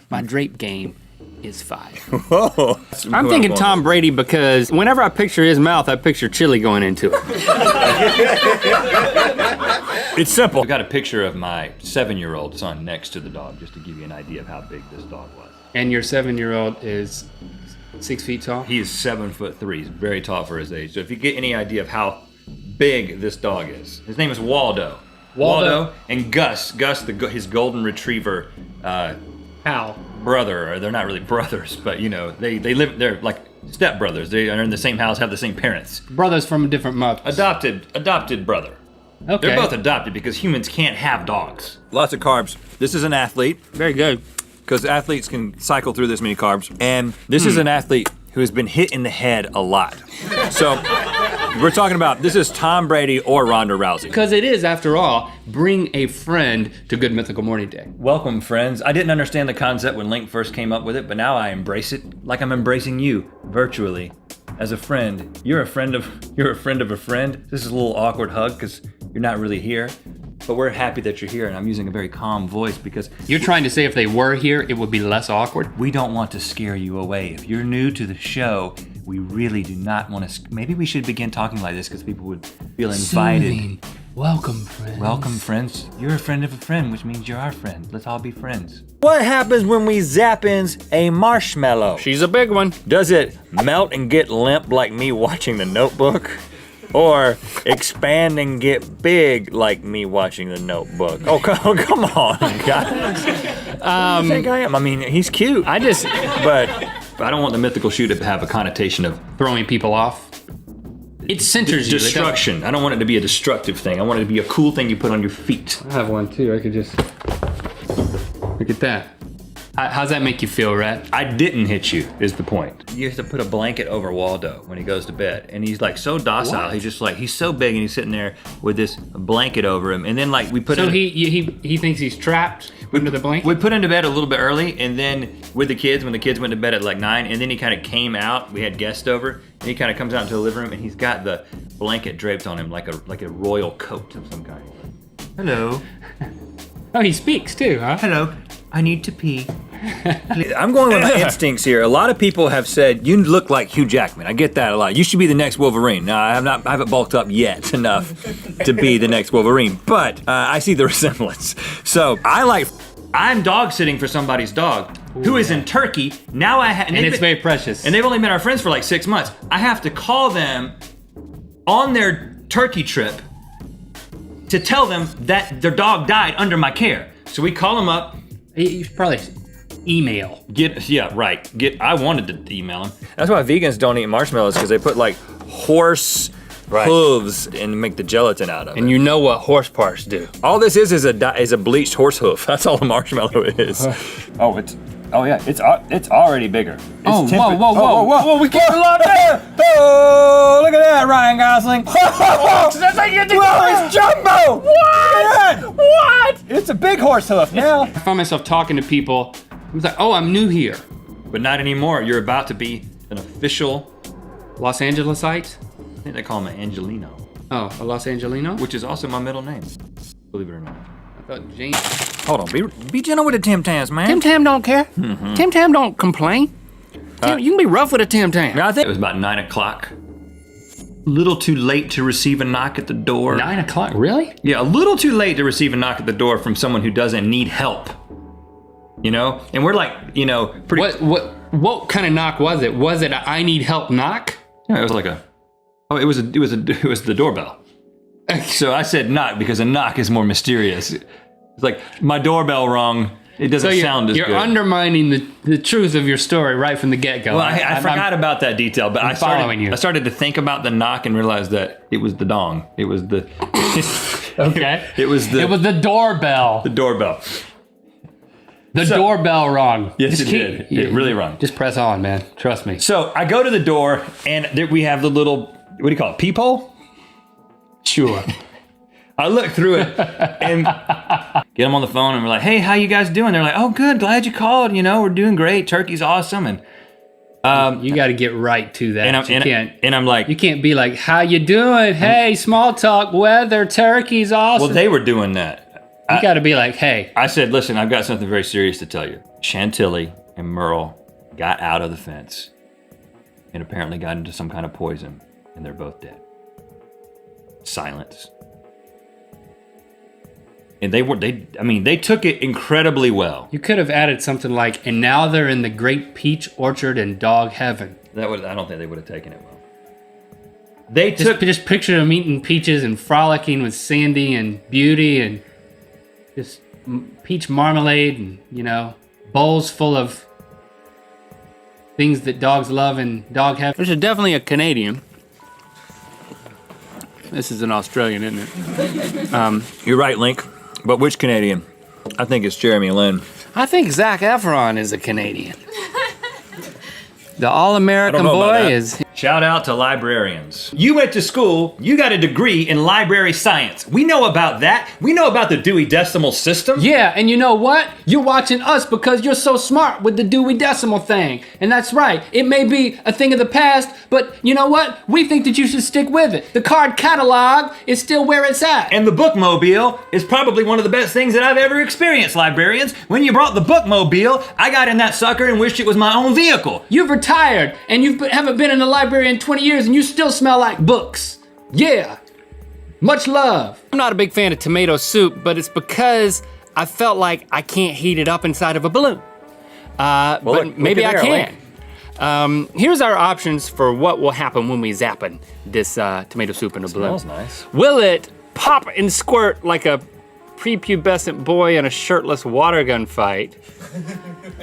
My drape game is 5. Whoa. I'm thinking Tom Brady because whenever I picture his mouth, I picture chili going into it. It's simple. I got a picture of my 7-year-old son next to the dog, just to give you an idea of how big this dog was. And your 7-year-old is 6 feet tall? He is 7'3". He's very tall for his age. So if you get any idea of how big this dog is, his name is Waldo. Waldo and Gus, his golden retriever brother, or they're not really brothers, but you know, they're like stepbrothers. They are in the same house, have the same parents. Brothers from a different mother. Adopted brother. Okay. They're both adopted because humans can't have dogs. Lots of carbs. This is an athlete. Very good. Because athletes can cycle through this many carbs. And this is an athlete who has been hit in the head a lot. So we're talking about, this is Tom Brady or Ronda Rousey. Because it is, after all, bring a friend to Good Mythical Morning Day. Welcome, friends. I didn't understand the concept when Link first came up with it, but now I embrace it like I'm embracing you virtually as a friend. You're a friend of a friend. This is a little awkward hug because you're not really here. But we're happy that you're here, and I'm using a very calm voice because You're trying to say if they were here, it would be less awkward? we don't want to scare you away. If you're new to the show, we really do not want to. Maybe we should begin talking like this because people would feel invited. Soothing. Welcome, friends. Welcome, friends. You're a friend of a friend, which means you're our friend. Let's all be friends. What happens when we zappins a marshmallow? She's a big one. Does it melt and get limp like me watching The Notebook? Or expand and get big like me watching The Notebook? Oh, come on, guys. I think I am. I mean, he's cute. But I don't want the mythical shoe to have a connotation of Throwing people off. It centers you. destruction. I don't want it to be a destructive thing. I want it to be a cool thing you put on your feet. I have one too. I could just look at that. How's that make you feel, Rat? I didn't hit you, is the point. You have to put a blanket over Waldo when he goes to bed. And he's like so docile. What? He's just like, he's so big and he's sitting there with this blanket over him. And then like we put So in, he thinks he's trapped under the blanket? we put him to bed a little bit early, and then with the kids, when the kids went to bed at like 9, and then he kind of came out, we had guests over, and he kind of comes out into the living room and he's got the blanket draped on him like a royal coat of some kind. Hello. Oh, he speaks too, huh? Hello. I need to pee. I'm going with my instincts here. A lot of people have said, you look like Hugh Jackman. I get that a lot. You should be the next Wolverine. Now, I haven't bulked up yet enough to be the next Wolverine, but I see the resemblance. So I'm dog sitting for somebody's dog who is in Turkey. Now And it's very precious. And they've only been our friends for like 6 months. I have to call them on their Turkey trip to tell them that their dog died under my care. So we call them up. You should probably email. I wanted to email him. That's why vegans don't eat marshmallows, because they put like horse hooves and make the gelatin out of it. And you know what horse parts do. All this is a bleached horse hoof. That's all a marshmallow is. It's already bigger. Whoa, We can't a lot there. Oh, look at that, Ryan Gosling. It's jumbo. What? It's a big horse hoof now. I find myself talking to people. I was like, oh, I'm new here. But not anymore. You're about to be an official, Los Angelesite? I think they call him an Angelino, Oh, a Los Angelino? which is also my middle name, believe it or not. I thought James. Hold on, be gentle with the Tim Tams, man. Tim Tam don't care. Tim Tam don't complain. You can be rough with a Tim Tam. Now, I It think was about 9 o'clock. A little too late to receive a knock at the door. 9 o'clock, really? Yeah, a little too late to receive a knock at the door from someone who doesn't need help. You know? And we're like, pretty... What kind of knock was it? Was it a I need help knock? Yeah, it was like it was the doorbell. So I said knock because a knock is more mysterious. It's like, my doorbell rung. It doesn't sound as good. You're undermining the truth of your story right from the get-go. Well, I forgot about that detail, but I started to think about the knock and realized that it was the dong. It was the... Okay. It was the doorbell. The doorbell. The doorbell rung. Yes, it did. It really rung. Just press on, man. Trust me. So I go to the door, and there we have the little, what do you call it, peephole? Sure. I look through it and get them on the phone, and we're like, hey, how you guys doing? They're like, oh, good, glad you called. We're doing great. Turkey's awesome. And you got to get right to that. And I'm like, you can't be like, how you doing? Hey, small talk, weather, turkey's awesome. well, they were doing that. You got to be like, hey. I said, listen, I've got something very serious to tell you. Chantilly and Merle got out of the fence and apparently got into some kind of poison, and they're both dead. Silence. And they took it incredibly well. You could have added something like, and now they're in the great peach orchard in dog heaven. I don't think they would have taken it well. Just picture them eating peaches and frolicking with Sandy and Beauty and just peach marmalade and, you know, bowls full of things that dogs love and dog heaven. This is definitely a Canadian. This is an Australian, isn't it? You're right, Link. But which Canadian? I think it's Jeremy Lin. I think Zac Efron is a Canadian. The all-American I don't know about boy that. is... Shout out to librarians. You went to school, you got a degree in library science. We know about that. We know about the Dewey Decimal System. Yeah, and you know what? You're watching us because you're so smart with the Dewey Decimal thing. And that's right. It may be a thing of the past, but you know what? We think that you should stick with it. The card catalog is still where it's at. And the bookmobile is probably one of the best things that I've ever experienced, librarians. When you brought the bookmobile, I got in that sucker and wished it was my own vehicle. You've retired, and you haven't been in the library in 20 years, and you still smell like books. Yeah. Much love. I'm not a big fan of tomato soup, but it's because I felt like I can't heat it up inside of a balloon. But maybe I can. Here's our options for what will happen when we zappin' this tomato soup in a balloon. Smells nice. Will it pop and squirt like a prepubescent boy in a shirtless water gun fight?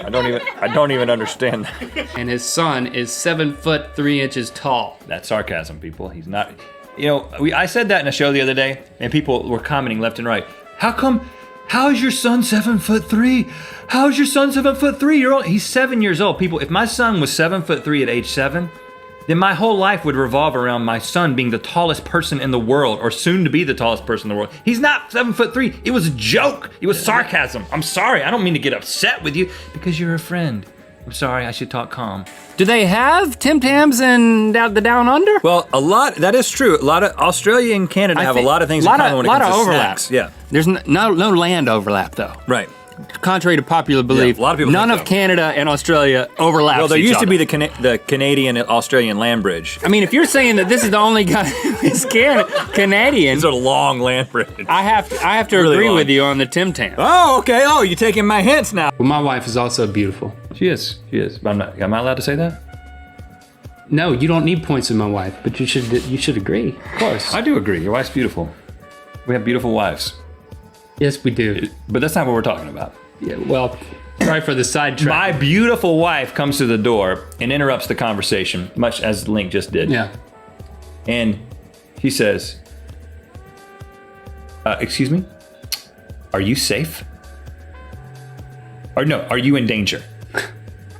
I don't even understand that. And his son is 7 foot 3 inches tall. That's sarcasm, people. He's not. You know, I said that in a show the other day, and people were commenting left and right. How is your son 7'3"? How is your son 7'3"? He's 7 years old. People, if my son was 7'3" at age 7, then my whole life would revolve around my son being the tallest person in the world, or soon to be the tallest person in the world. He's not 7'3". It was a joke. It was sarcasm. I'm sorry. I don't mean to get upset with you because you're a friend. I'm sorry. I should talk calm. Do they have Tim Tams and the Down Under? Well, that is true. A lot of Australia and Canada have a lot of things in common when it comes to overlap. snacks. Yeah. There's no land overlap though. Right. Contrary to popular belief, a lot of people none think of so. Canada and Australia overlap. Well, there used to be the Canadian and Australian land bridge. I mean, if you're saying that this is the only guy who's Canadian, It's a long land bridge. I have to Really agree long. with you on the Tim Tam. Oh, okay. Oh, you're taking my hints now. Well, my wife is also beautiful. She is. But am I allowed to say that? No, you don't need points with my wife, but you should agree. Of course. I do agree. Your wife's beautiful. We have beautiful wives. Yes, we do. But that's not what we're talking about. Yeah, well, sorry for the sidetrack. My beautiful wife comes to the door and interrupts the conversation, much as Link just did. Yeah. And she says, excuse me? Are you safe? Or no, are you in danger?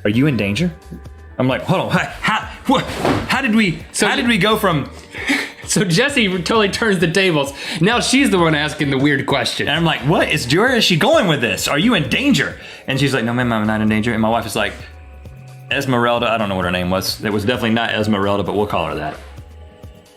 Are you in danger? I'm like, hold on, how did we go from... So Jessie totally turns the tables. Now she's the one asking the weird question. And I'm like, where is she going with this? Are you in danger? And she's like, no, ma'am, I'm not in danger. And my wife is like, Esmeralda, I don't know what her name was. It was definitely not Esmeralda, but we'll call her that.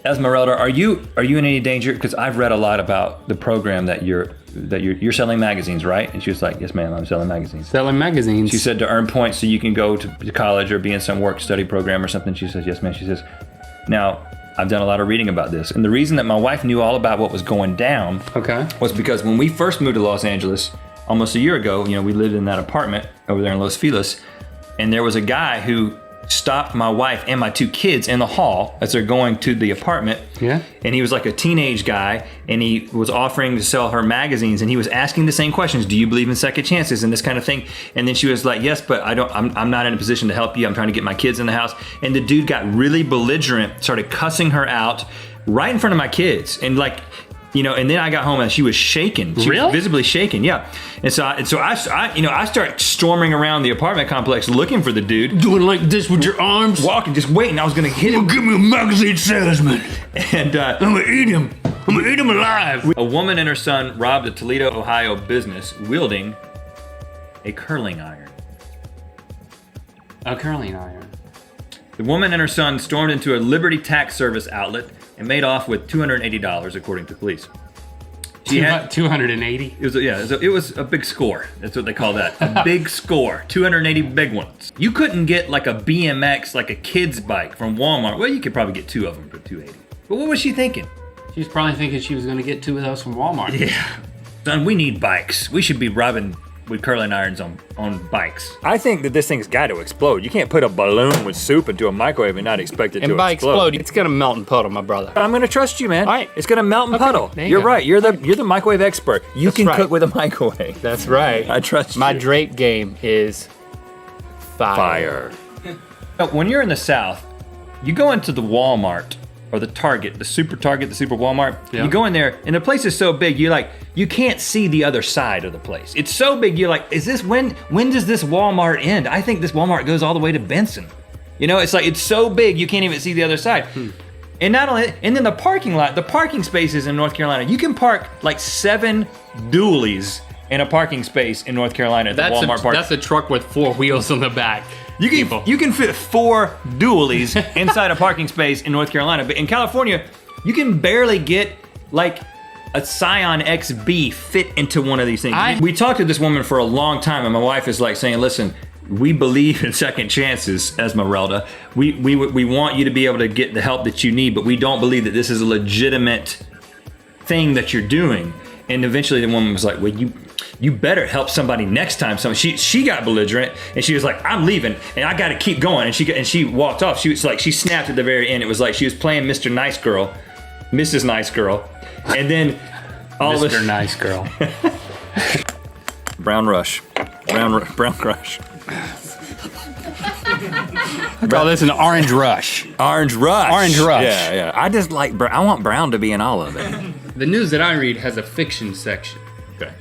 Esmeralda, are you in any danger? Because I've read a lot about the program that you're selling magazines, right? And she was like, yes, ma'am, I'm selling magazines. Selling magazines. She said to earn points so you can go to college or be in some work study program or something. She says, yes, ma'am. She says, now, I've done a lot of reading about this. And the reason that my wife knew all about what was going down was because when we first moved to Los Angeles, almost a year ago, we lived in that apartment over there in Los Feliz, and there was a guy who stopped my wife and my 2 kids in the hall as they're going to the apartment. Yeah. And he was like a teenage guy, and he was offering to sell her magazines, and he was asking the same questions. Do you believe in second chances and this kind of thing? And then she was like, yes, but I'm not in a position to help you. I'm trying to get my kids in the house. And the dude got really belligerent, started cussing her out right in front of my kids. And and then I got home and she was shaking. She was visibly shaking, yeah. And so I start storming around the apartment complex looking for the dude. Doing like this with your arms? Walking, just waiting. I was gonna hit him. Give me a magazine salesman. And I'm gonna eat him. I'm gonna eat him alive. A woman and her son robbed a Toledo, Ohio business wielding a curling iron. A curling iron. The woman and her son stormed into a Liberty Tax Service outlet and made off with $280, according to police. She had 280. it was a big score. That's what they call that. A big score. 280 big ones. You couldn't get like a BMX, like a kid's bike from Walmart. Well, you could probably get 2 of them for 280. But what was she thinking? She was probably thinking she was going to get 2 of those from Walmart. Yeah. Son, we need bikes. We should be robbing with curling irons on bikes. I think that this thing's got to explode. You can't put a balloon with soup into a microwave and not expect it to by explode. it's gonna melt and puddle, my brother. I'm gonna trust you, man. All right. It's gonna melt and Okay, puddle. there you You're go. right. You're the microwave expert. You can right. cook with a microwave. That's right. I trust My you. drape game is fire. When you're in the South, you go into the Walmart or the Target, the Super Walmart. Yeah. You go in there, and the place is so big, you can't see the other side of the place. It's so big, you're like, when does this Walmart end? I think this Walmart goes all the way to Benson. You know, it's like, it's so big, you can't even see the other side. And not only, and then the parking lot, the parking spaces in North Carolina, you can park like 7 dualies in a parking space in North Carolina at the Walmart park. That's a truck with 4 wheels on the back. You can fit 4 dualies inside a parking space in North Carolina, but in California, you can barely get like a Scion XB fit into one of these things. We talked to this woman for a long time, and my wife is like saying, listen, we believe in second chances, Esmeralda. We want you to be able to get the help that you need, but we don't believe that this is a legitimate thing that you're doing. And eventually the woman was like, well, you better help somebody next time. So she got belligerent, and she was like, I'm leaving, and I got to keep going. And she walked off. She was like, she snapped at the very end. It was like she was playing Mr. Nice Girl, Mrs. Nice Girl, and then all of Mr. Nice Girl. Brown Rush. Brown Crush. I call this an orange rush. Orange Rush. Orange Rush. Yeah. I just like, I want Brown to be in all of it. The news that I read has a fiction section. Okay.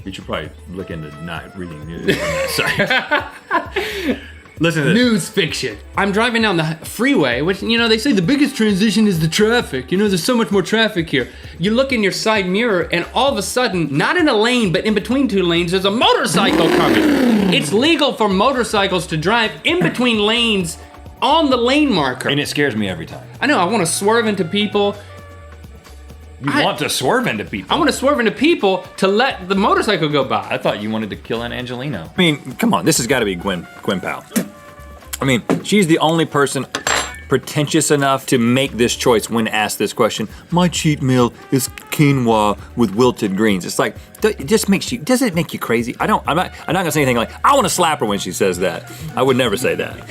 You should probably look into not reading news on that site. Listen to this. News fiction. I'm driving down the freeway, which, they say the biggest transition is the traffic. There's so much more traffic here. You look in your side mirror, and all of a sudden, not in a lane, but in between 2 lanes, there's a motorcycle coming. It's legal for motorcycles to drive in between lanes on the lane marker. And it scares me every time. I know, I want to swerve into people. You want to swerve into people. I want to swerve into people to let the motorcycle go by. I thought you wanted to kill an Angelino. I mean, come on, this has got to be Gwen Powell. I mean, she's the only person pretentious enough to make this choice when asked this question. My cheat meal is quinoa with wilted greens. It's like, it just makes you, does it make you crazy? I'm not gonna say anything like, I want to slap her when she says that. I would never say that.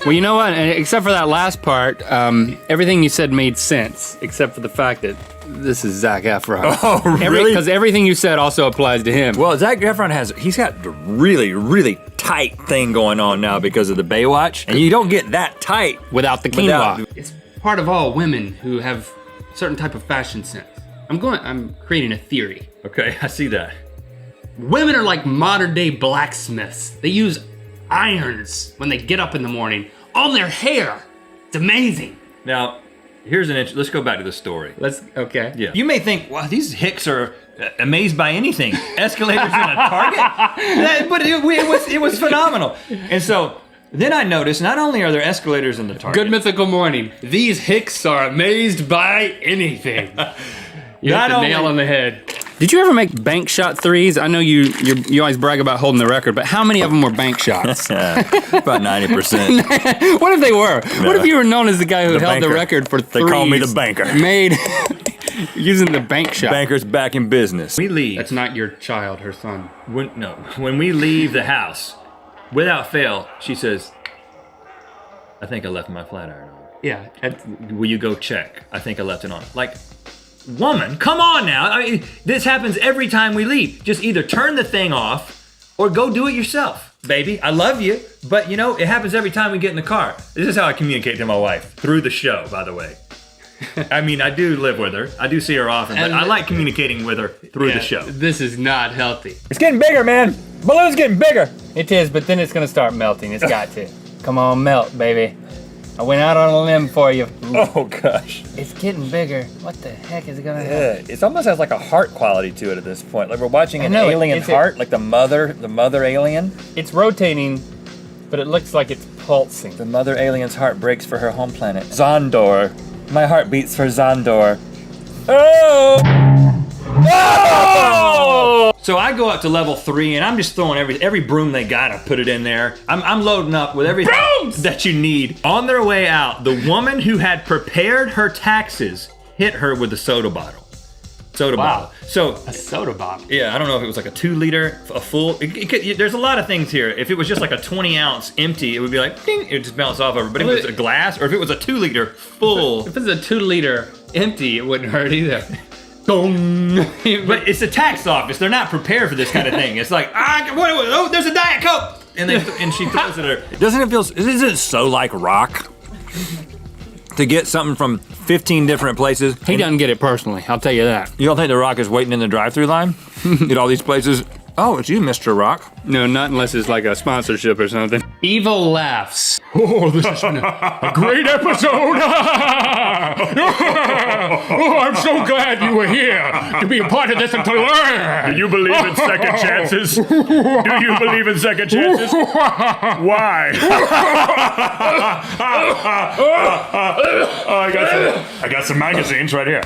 Well, you know what? Except for that last part, everything you said made sense, except for the fact that this is Zac Efron. Oh, really? Because everything you said also applies to him. Well, Zac Efron he's got the really, really tight thing going on now because of the Baywatch, and you don't get that tight without the quinoa. It's part of all women who have certain type of fashion sense. I'm creating a theory. Okay, I see that. Women are like modern day blacksmiths. They use irons when they get up in the morning on their hair. It's amazing. Now, let's go back to the story. Okay. Yeah. You may think, wow, these hicks are amazed by anything. Escalators in a Target? But it was phenomenal. And so then I noticed not only are there escalators in the Target. Good Mythical Morning. These hicks are amazed by anything. You hit the nail on the head. Did you ever make bank shot threes? I know you always brag about holding the record, but how many of them were bank shots? About 90%. What if they were? No. What if you were known as the guy who held the record for threes? They call me the banker. Made using the bank shot. Banker's back in business. We leave. That's not your child, her son. When we leave the house, without fail, she says, I think I left my flat iron on. Yeah. Will you go check? I think I left it on. Like, woman, come on now. I mean, this happens every time we leave. Just either turn the thing off or go do it yourself. Baby, I love you, but it happens every time we get in the car. This is how I communicate to my wife, through the show, by the way. I mean, I do live with her. I do see her often, but I like communicating with her through the show. This is not healthy. It's getting bigger, man. Balloon's getting bigger. It is, but then it's going to start melting. It's got to. Come on, melt, baby. I went out on a limb for you. Oh, gosh. It's getting bigger. What the heck is it going to happen? It almost has like a heart quality to it at this point. Like we're watching an alien heart, like the mother alien. It's rotating, but it looks like it's pulsing. The mother alien's heart breaks for her home planet. Zondor. My heart beats for Zondor. So I go up to level 3 and I'm just throwing every broom they got, I put it in there. I'm loading up with everything that you need. On their way out, the woman who had prepared her taxes hit her with a soda bottle. Bottle. So A soda bottle. yeah, I don't know if it was like a 2 liter, a full. There's a lot of things here. If it was just like a 20 ounce empty, it would be like ding, it would just bounce off over. But if it was a glass, or if it was a 2 liter full, If it's a 2 liter empty, it wouldn't hurt either. Dong. but it's a tax office. They're not prepared for this kind of thing. It's like oh, there's a Diet Coke, and she throws it at her. Isn't it so like rock to get something from 15 different places? He doesn't get it personally, I'll tell you that. You don't think The Rock is waiting in the drive-thru line at all these places? Oh, it's you, Mr. Rock. No, not unless it's like a sponsorship or something. Evil laughs. Oh, this has been a great episode. Oh, I'm so glad you were here to be a part of this and to learn. Do you believe in second chances? Do you believe in second chances? Why? I got some magazines right here.